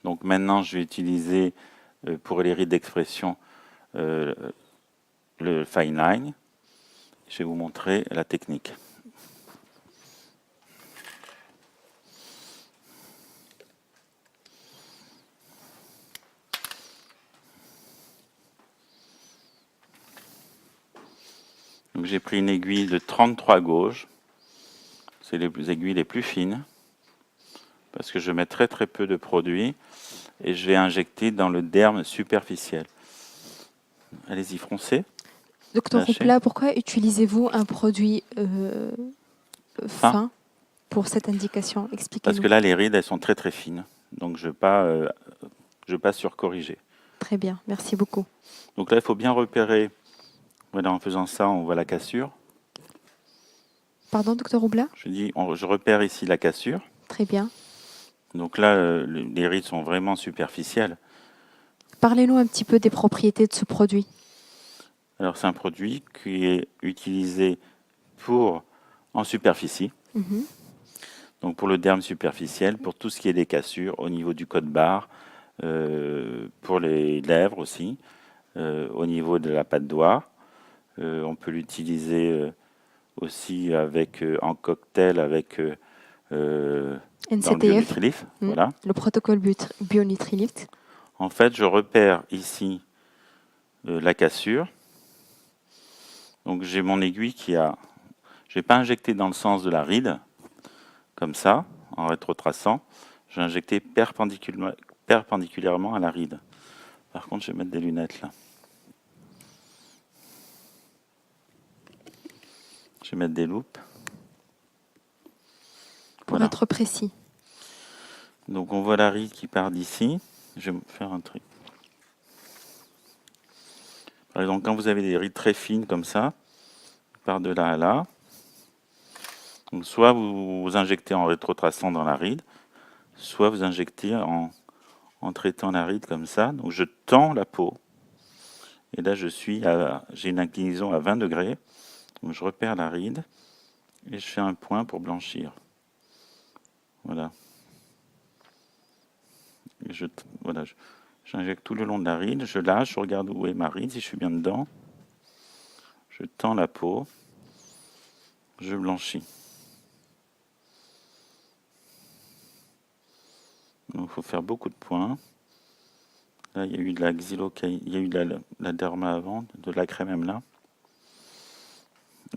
Donc maintenant, je vais utiliser pour les rides d'expression le fine line. Je vais vous montrer la technique. Donc j'ai pris une aiguille de 33 gauge. C'est les aiguilles les plus fines, parce que je mets très très peu de produit et je vais injecter dans le derme superficiel. Allez-y, foncez. Docteur Roubla, pourquoi utilisez-vous un produit fin pour cette indication? Expliquez-nous. Parce que là, les rides, elles sont très très fines. Donc je ne veux pas surcorriger. Très bien, merci beaucoup. Donc là, il faut bien repérer. Voilà, en faisant ça, on voit la cassure. Pardon, docteur Roubla? Je repère ici la cassure. Très bien. Donc là, les rides sont vraiment superficielles. Parlez-nous un petit peu des propriétés de ce produit. Alors, c'est un produit qui est utilisé en superficie. Donc, pour le derme superficiel, pour tout ce qui est des cassures, au niveau du code-barre, pour les lèvres aussi, au niveau de la patte doigt. On peut l'utiliser aussi en cocktail avec NCTF, dans le BioNutriLift. Voilà. Le protocole BioNutriLift. En fait, je repère ici la cassure. Donc j'ai mon aiguille qui a... Je n'ai pas injecté dans le sens de la ride, comme ça, en rétrotraçant. J'ai injecté perpendiculairement à la ride. Par contre, je vais mettre des lunettes là. Je vais mettre des loupes. Pour être précis. Donc on voit la ride qui part d'ici. Je vais faire un truc. Par exemple, quand vous avez des rides très fines comme ça, par de là à là, donc soit vous injectez en rétrotraçant dans la ride, soit vous injectez en traitant la ride comme ça. Donc je tends la peau. Et là, j'ai une inclinaison à 20 degrés. Donc je repère la ride et je fais un point pour blanchir. Voilà. J'injecte tout le long de la ride, je lâche, je regarde où est ma ride, si je suis bien dedans. Je tends la peau, je blanchis. Donc il faut faire beaucoup de points. Là, il y a eu de la il y a eu de la derma avant, de la crème même là.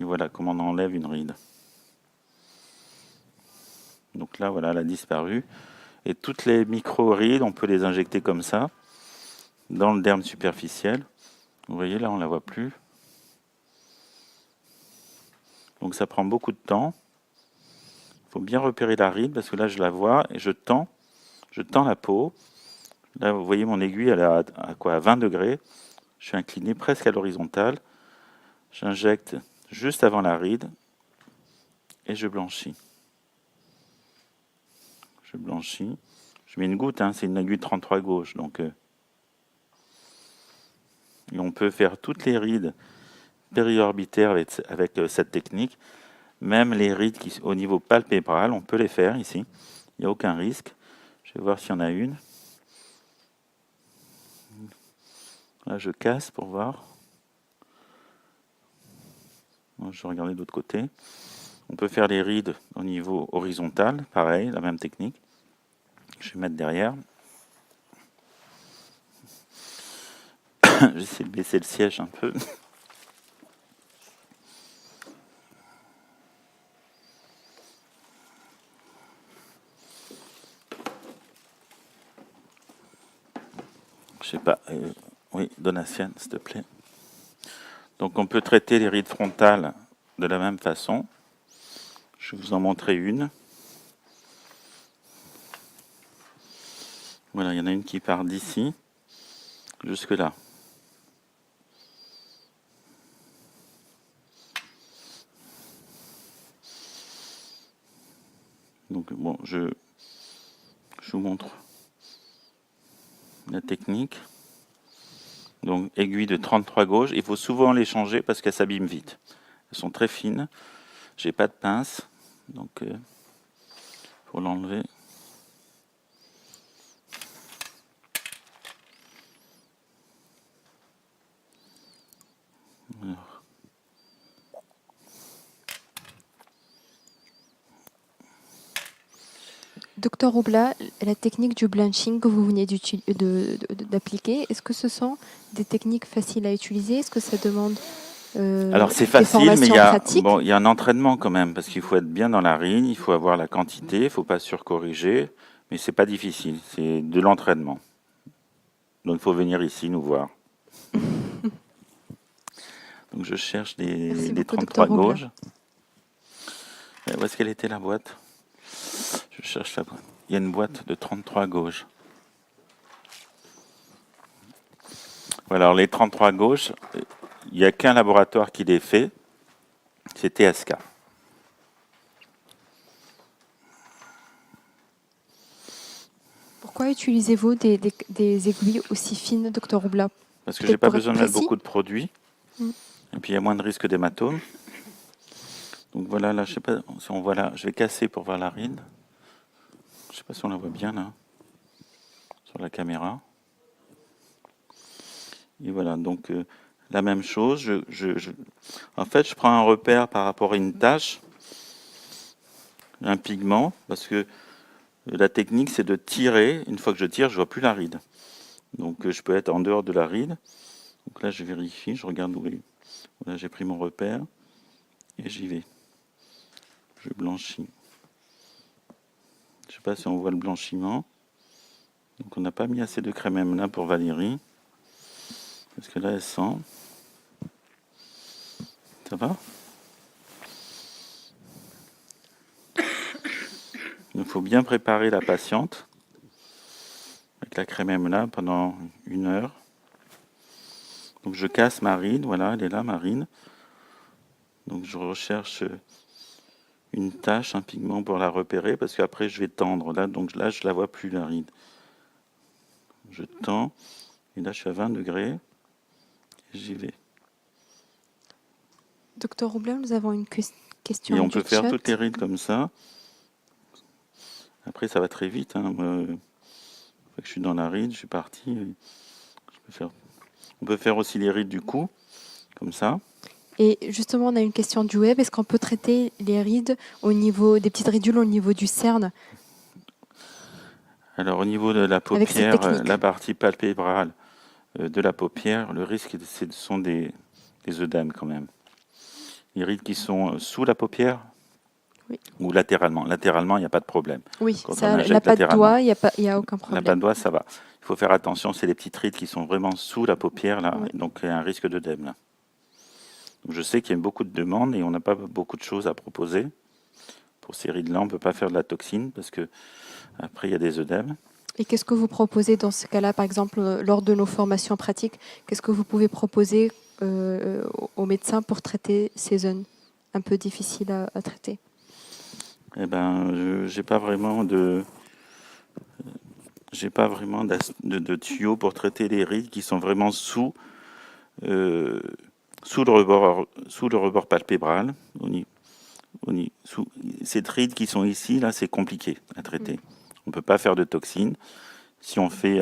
Et voilà comment on enlève une ride. Donc là, voilà, elle a disparu. Et toutes les micro-rides, on peut les injecter comme ça, dans le derme superficiel. Vous voyez, là, on ne la voit plus. Donc ça prend beaucoup de temps. Il faut bien repérer la ride, parce que là, je la vois, et je tends la peau. Là, vous voyez, mon aiguille, elle est à 20 degrés. Je suis incliné presque à l'horizontale. J'injecte juste avant la ride, et je blanchis. Je blanchis. Je mets une goutte, hein, c'est une aiguille 33 gauche. Donc, et on peut faire toutes les rides périorbitaire avec cette technique. Même les rides au niveau palpébral, on peut les faire ici. Il n'y a aucun risque. Je vais voir s'il y en a une. Là, je casse pour voir. Je vais regarder de l'autre côté. On peut faire les rides au niveau horizontal, pareil, la même technique. Je vais mettre derrière. J'essaie de baisser le siège un peu. Je sais pas. Oui, Donatienne, s'il te plaît. Donc on peut traiter les rides frontales de la même façon. Je vais vous en montrer une. Voilà, il y en a une qui part d'ici jusque là. Donc bon, je vous montre la technique. Donc aiguille de 33 gauche. Il faut souvent les changer parce qu'elles s'abîment vite. Elles sont très fines. J'ai pas de pince, donc pour l'enlever. Alors. Docteur Roubla, la technique du blanching que vous venez d'appliquer, est-ce que ce sont des techniques faciles à utiliser? Est-ce que ça demande Alors c'est des facile, mais formations pratiques? il y a un entraînement quand même, parce qu'il faut être bien dans la ride, il faut avoir la quantité, il ne faut pas surcorriger, mais c'est pas difficile, c'est de l'entraînement. Donc il faut venir ici nous voir. Donc je cherche Merci des beaucoup, 33 Dr. Roubla. gauche. Où est-ce qu'elle était la boîte? Je cherche la boîte. Il y a une boîte de 33 gauche. Voilà, alors les 33 gauche, il n'y a qu'un laboratoire qui les fait, c'est TSK. Pourquoi utilisez-vous des aiguilles aussi fines, Dr. Roubla? Parce que Peut-être j'ai pas pour être besoin de mettre précis? beaucoup de produits. Et puis il y a moins de risque d'hématome. Donc voilà, là, je sais pas si on voit là, je vais casser pour voir la ride. Je sais pas si on la voit bien là, sur la caméra. Et voilà, donc la même chose. En fait, je prends un repère par rapport à une tâche, un pigment, parce que la technique, c'est de tirer. Une fois que je tire, je vois plus la ride. Donc je peux être en dehors de la ride. Donc là, je vérifie, je regarde où est. Voilà, j'ai pris mon repère et j'y vais. Je blanchis. Je ne sais pas si on voit le blanchiment. Donc on n'a pas mis assez de crème M là pour Valérie. Parce que là, elle sent. Ça va? Il faut bien préparer la patiente avec la crème M là pendant 1 heure. Donc je casse ma ride, voilà, elle est là, ma ride. Donc je recherche une tache, un pigment pour la repérer, parce qu'après je vais tendre là, donc là je la vois plus la ride. Je tends, et là je suis à 20 degrés, et j'y vais. Docteur Roubla, nous avons une question Et on du peut faire chat. toutes les rides comme ça. Après ça va très vite, hein. Moi, je suis dans la ride, je suis parti. On peut faire aussi les rides du cou, comme ça. Et justement, on a une question du web. Est-ce qu'on peut traiter les rides au niveau des petites ridules au niveau du cerne Alors au niveau de la avec cette paupière, technique? la partie palpébrale de la paupière, le risque ce sont des œdèmes quand même. Les rides qui sont sous la paupière, Oui. ou latéralement. Latéralement, il n'y a pas de problème. Oui, Quand ça, on la injecte patte latéralement. doigt, il n'y a aucun La problème. patte doigt, ça va. Il faut faire attention, c'est les petites rides qui sont vraiment sous la paupière, là, Oui. donc il y a un risque d'œdème, là. Donc, je sais qu'il y a beaucoup de demandes et on n'a pas beaucoup de choses à proposer. Pour ces rides-là, on ne peut pas faire de la toxine parce que après il y a des œdèmes. Et qu'est-ce que vous proposez dans ce cas-là, par exemple, lors de nos formations pratiques? Qu'est-ce que vous pouvez proposer aux médecins pour traiter ces zones un peu difficiles à traiter? Eh ben, j'ai pas vraiment de tuyaux pour traiter les rides qui sont vraiment sous sous le rebord palpébral. Ces rides qui sont ici, là, c'est compliqué à traiter. On ne peut pas faire de toxine. Si on fait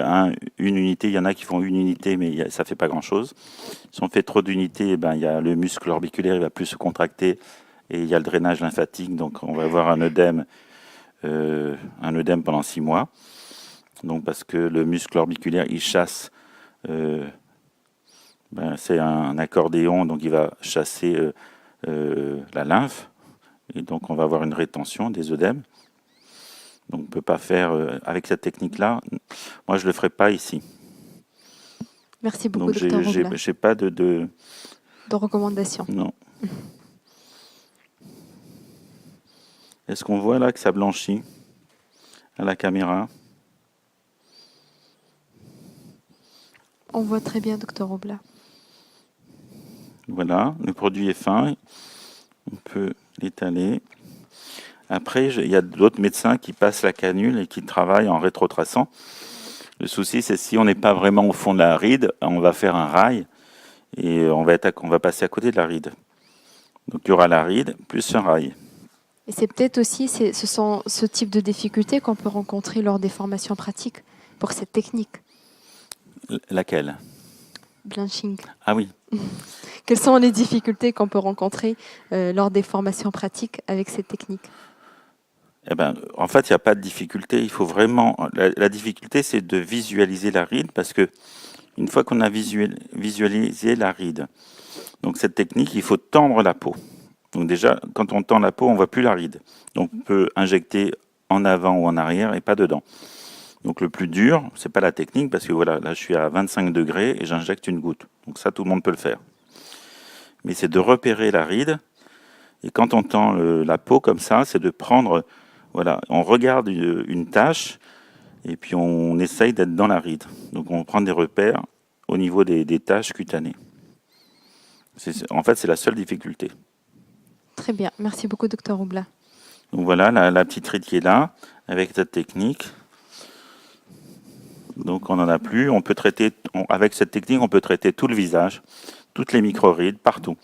une unité, il y en a qui font une unité, mais ça ne fait pas grand-chose. Si on fait trop d'unités, il y a le muscle orbiculaire, il va plus se contracter, et il y a le drainage lymphatique, donc on va avoir un œdème pendant 6 mois. Donc parce que le muscle orbiculaire, il chasse, c'est un accordéon, donc il va chasser la lymphe, et donc on va avoir une rétention des œdèmes. Donc on ne peut pas faire avec cette technique-là. Moi, je ne le ferai pas ici. Merci beaucoup, Donc docteur Roubla. j'ai pas de recommandations. Non. Est-ce qu'on voit là que ça blanchit à la caméra? On voit très bien, docteur Roubla. Voilà, le produit est fin. On peut l'étaler. Après, il y a d'autres médecins qui passent la canule et qui travaillent en rétrotraçant. Le souci, c'est si on n'est pas vraiment au fond de la ride, on va faire un rail et on va passer à côté de la ride. Donc il y aura la ride plus un rail. Et c'est peut-être aussi ce type de difficultés qu'on peut rencontrer lors des formations pratiques pour cette technique. Laquelle? Blanching. Ah oui. Quelles sont les difficultés qu'on peut rencontrer lors des formations pratiques avec cette technique? En fait, il n'y a pas de difficulté. Il faut vraiment. La difficulté, c'est de visualiser la ride, parce que une fois qu'on a visualisé la ride, donc cette technique, il faut tendre la peau. Donc déjà, quand on tend la peau, on ne voit plus la ride. Donc on peut injecter en avant ou en arrière et pas dedans. Donc le plus dur, c'est pas la technique, parce que voilà, là je suis à 25 degrés et j'injecte une goutte. Donc ça, tout le monde peut le faire. Mais c'est de repérer la ride. Et quand on tend la peau comme ça, c'est de prendre. Voilà, on regarde une tache et puis on essaye d'être dans la ride. Donc on prend des repères au niveau des taches cutanées. En fait, c'est la seule difficulté. Très bien, merci beaucoup, docteur Roubla. Donc voilà la petite ride qui est là, avec cette technique. Donc on n'en a plus. On peut traiter, avec cette technique, on peut traiter tout le visage, toutes les micro-rides, partout.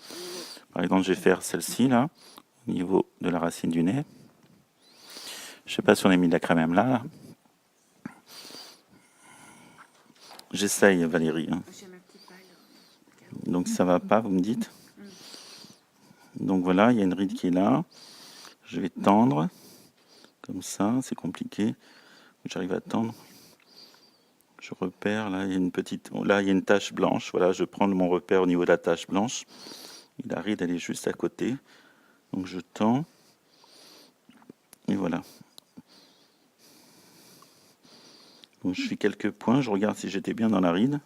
Par exemple, je vais faire celle-ci, là, au niveau de la racine du nez. Je ne sais pas si on a mis de la crème même là. J'essaye, Valérie. Donc ça va pas, vous me dites. Donc voilà, il y a une ride qui est là. Je vais tendre, comme ça, c'est compliqué. J'arrive à tendre. Je repère, là, il y a une petite... Là, il y a une tache blanche. Voilà, je prends mon repère au niveau de la tache blanche. Et la ride, elle est juste à côté. Donc je tends. Et voilà. Donc, je fais quelques points, je regarde si j'étais bien dans la ride.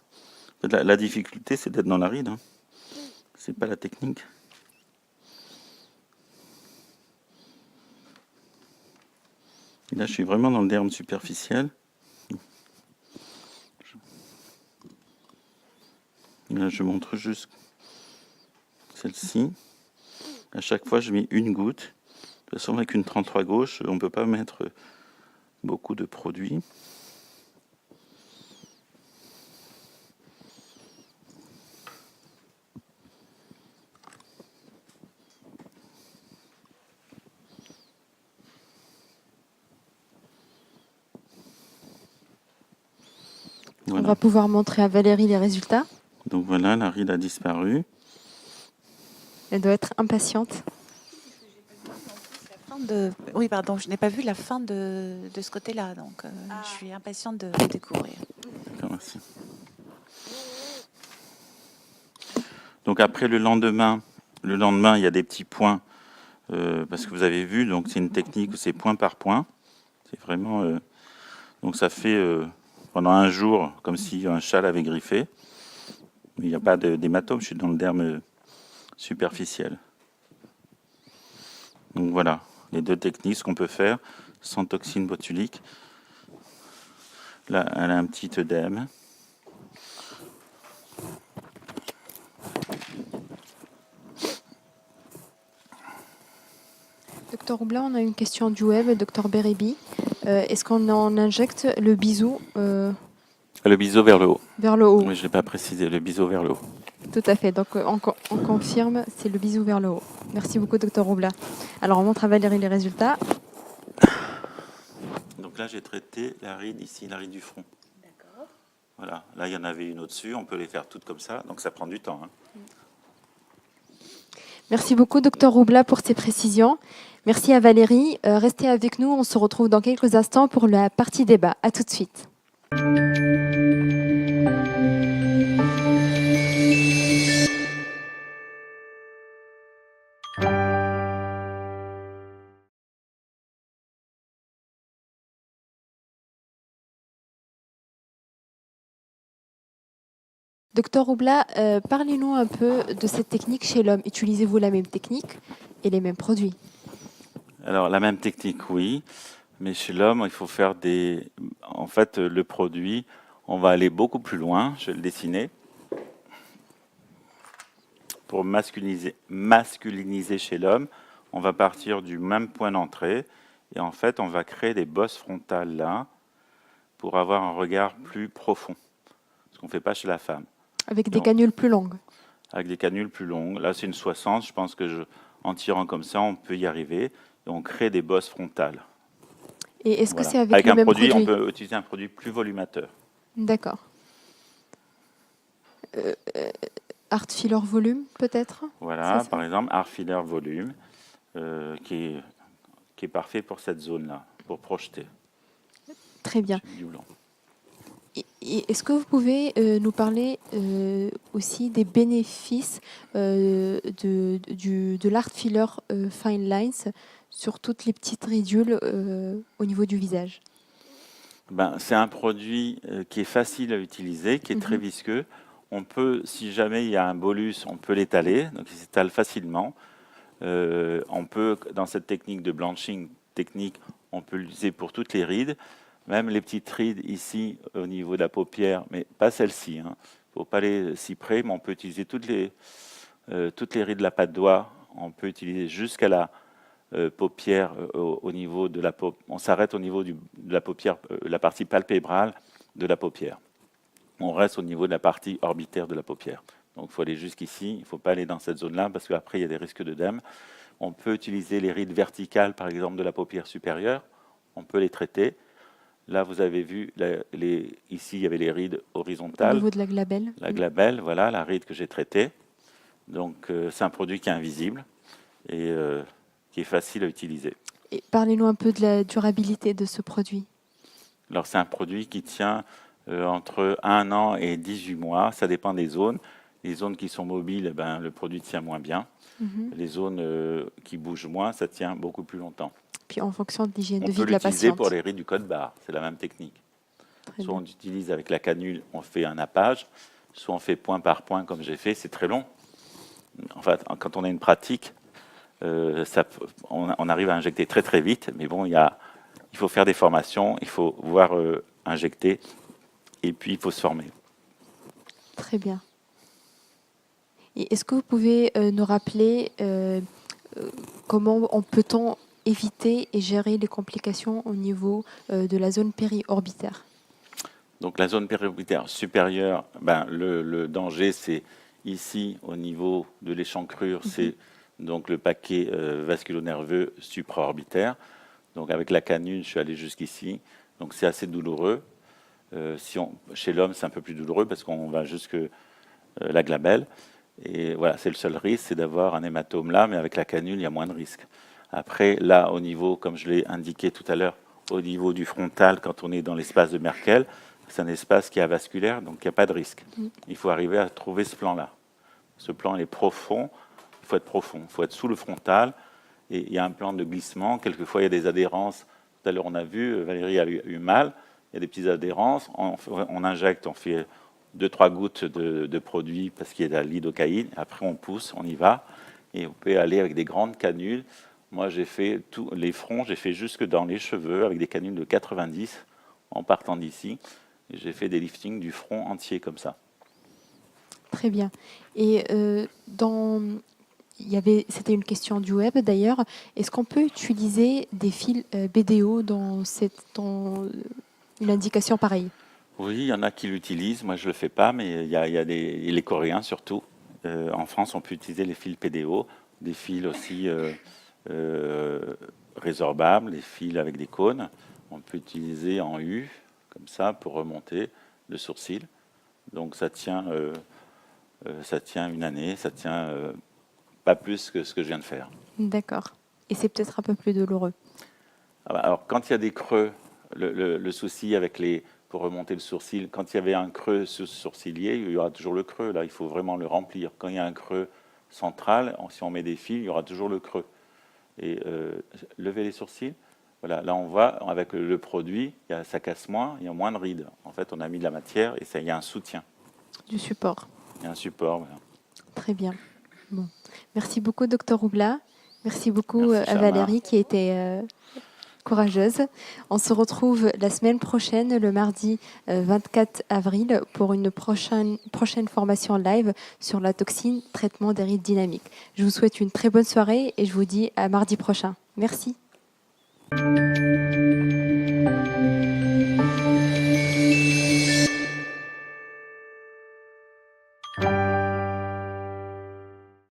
La difficulté, c'est d'être dans la ride. C'est pas la technique. Et là, je suis vraiment dans le derme superficiel. Et là, je montre juste celle-ci. À chaque fois, je mets une goutte. De toute façon, avec une 33 gauche, on ne peut pas mettre beaucoup de produits. Voilà. On va pouvoir montrer à Valérie les résultats. Donc voilà, la ride a disparu. Elle doit être impatiente. Oui, pardon, je n'ai pas vu la fin de ce côté-là, donc je suis impatiente de découvrir. D'accord, merci. Donc après le lendemain, il y a des petits points, parce que vous avez vu, donc c'est une technique où c'est point par point. C'est vraiment... donc ça fait pendant un jour, comme si un chat l'avait griffé. Mais il n'y a pas d'hématome, je suis dans le derme superficiel. Donc voilà, les deux techniques qu'on peut faire sans toxine botulique. Là, elle a un petit œdème. Docteur Roubla, on a une question du web, docteur Bérébi. Est-ce qu'on en injecte le biseau Le biseau vers le haut. Vers le haut. Oui, je ne l'ai pas précisé, le biseau vers le haut. Tout à fait. Donc, on confirme, c'est le bisou vers le haut. Merci beaucoup, Dr Roubla. Alors, on montre à Valérie les résultats. Donc là, j'ai traité la ride ici, la ride du front. D'accord. Voilà. Là, il y en avait une au-dessus. On peut les faire toutes comme ça. Donc ça prend du temps. Merci beaucoup, Dr Roubla, pour ces précisions. Merci à Valérie. Restez avec nous. On se retrouve dans quelques instants pour la partie débat. À tout de suite. Docteur Roubla, parlez-nous un peu de cette technique chez l'homme. Utilisez-vous la même technique et les mêmes produits? Alors, la même technique, oui. Mais chez l'homme, il faut faire des... En fait, le produit, on va aller beaucoup plus loin. Je vais le dessiner. Pour masculiniser chez l'homme, on va partir du même point d'entrée. Et en fait, on va créer des bosses frontales là pour avoir un regard plus profond. Ce qu'on ne fait pas chez la femme. Avec des canules plus longues. Avec des canules plus longues. Là, c'est une 60. Je pense que en tirant comme ça, on peut y arriver. Et on crée des bosses frontales. Et est-ce que Voilà. c'est avec le un même produit, produit? on peut utiliser un produit plus volumateur. D'accord. Art Filler Volume, peut-être? Voilà, C'est par ça? exemple, Art Filler Volume, qui est parfait pour cette zone-là, pour projeter Très bien. du blanc. Et est-ce que vous pouvez nous parler aussi des bénéfices de l'Art Filler Fine Lines sur toutes les petites ridules au niveau du visage? C'est un produit qui est facile à utiliser, qui est très visqueux. On peut, si jamais il y a un bolus, on peut l'étaler, donc il s'étale facilement. On peut, dans cette technique de blanching technique, on peut l'utiliser pour toutes les rides, même les petites rides ici au niveau de la paupière, mais pas celle-ci. Il ne faut pas aller si près, mais on peut utiliser toutes les rides de la patte doigt. On peut utiliser jusqu'à la paupière au niveau de la paupière. On s'arrête au niveau de la paupière, la partie palpébrale de la paupière. On reste au niveau de la partie orbitaire de la paupière. Donc il faut aller jusqu'ici, il ne faut pas aller dans cette zone-là parce qu'après il y a des risques d'œdème. On peut utiliser les rides verticales, par exemple, de la paupière supérieure. On peut les traiter. Là, vous avez vu, ici, il y avait les rides horizontales. Au niveau de la glabelle. La glabelle, voilà, la ride que j'ai traitée. Donc c'est un produit qui est invisible et qui est facile à utiliser. Et parlez-nous un peu de la durabilité de ce produit. Alors c'est un produit qui tient entre 1 an et 18 mois, ça dépend des zones. Les zones qui sont mobiles, le produit tient moins bien. Les zones qui bougent moins, ça tient beaucoup plus longtemps. Puis en fonction de l'hygiène de vie On peut de la l'utiliser patiente. pour les rides du code barre, c'est la même technique. Très Soit bien. on utilise avec la canule, on fait un nappage, soit on fait point par point comme j'ai fait, c'est très long. En fait, quand on a une pratique, on arrive à injecter très très vite, mais bon, il faut faire des formations, il faut voir injecter, et puis il faut se former. Très bien. Et est-ce que vous pouvez nous rappeler comment peut-on éviter et gérer les complications au niveau de la zone périorbitaire? Donc la zone périorbitaire supérieure, le danger c'est ici au niveau de l'échancrure, c'est donc le paquet vasculo-nerveux supraorbitaire. Donc avec la canule, je suis allé jusqu'ici. Donc c'est assez douloureux. Chez l'homme, c'est un peu plus douloureux parce qu'on va jusque la glabelle. Et voilà, c'est le seul risque, c'est d'avoir un hématome là, mais avec la canule, il y a moins de risques. Après, là, au niveau, comme je l'ai indiqué tout à l'heure, au niveau du frontal, quand on est dans l'espace de Merkel, c'est un espace qui est avasculaire, donc il n'y a pas de risque. Il faut arriver à trouver ce plan-là. Ce plan, il est profond, il faut être profond, il faut être sous le frontal, et il y a un plan de glissement. Quelquefois, il y a des adhérences. Tout à l'heure, on a vu, Valérie a eu mal, il y a des petites adhérences, on injecte, on fait 2-3 gouttes de produit parce qu'il y a de la lidocaïne. Après, on pousse, on y va. Et vous pouvez aller avec des grandes canules. Moi, j'ai fait tous les fronts, j'ai fait jusque dans les cheveux avec des canules de 90 en partant d'ici. J'ai fait des liftings du front entier comme ça. Très bien. Et c'était une question du web d'ailleurs. Est-ce qu'on peut utiliser des fils BDO dans une indication pareille? Oui, il y en a qui l'utilisent. Moi, je ne le fais pas, mais il y a les Coréens surtout En France, on peut utiliser les fils PDO, des fils aussi résorbables, des fils avec des cônes. On peut utiliser en U, comme ça, pour remonter le sourcil. Donc ça tient une année, ça tient pas plus que ce que je viens de faire. D'accord. Et c'est peut-être un peu plus douloureux. Alors, quand il y a des creux, le souci avec pour remonter le sourcil, quand il y avait un creux sourcilier, il y aura toujours le creux. Là, il faut vraiment le remplir. Quand il y a un creux central, si on met des fils, il y aura toujours le creux. Et lever les sourcils, voilà, là, on voit, avec le produit, ça casse moins, il y a moins de rides. En fait, on a mis de la matière et il y a un soutien. Du support. Il y a un support, voilà. Très bien. Bon. Merci beaucoup, Dr Roubla. Merci beaucoup Merci, à Sharma. Valérie qui était courageuse. On se retrouve la semaine prochaine, le mardi 24 avril, pour une prochaine formation live sur la toxine traitement des rides dynamiques. Je vous souhaite une très bonne soirée et je vous dis à mardi prochain. Merci.